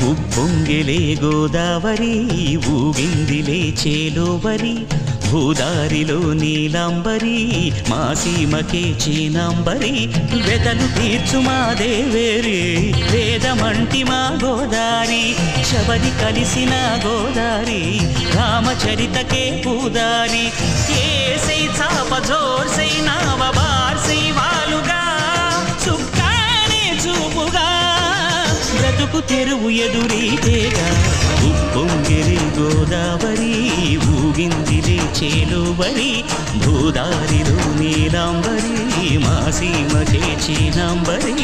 ఉప్పొంగిలే గోదావరి ఊగిందిలే చేలోవరి భూదారిలో నీలాంబరి మా సీమకే చీనాంబరి వెదలు తీర్చు మా దేవేరి వేదమంటి మా గోదారి శబరి కలిసిన గోదారి రామచరితకే పూదారి ఏసై చాప జోర్సై నావ బార్సై వాలుగా సుక్కానే చూపుగా బ్రతుకు తెరువు ఎదురీతేగా ఉప్పొంగిరి గోదావరి ఊగిందిలే చేలోవరి భూదారిలో నీలాంబరి మా సీమకే చీనాంబరి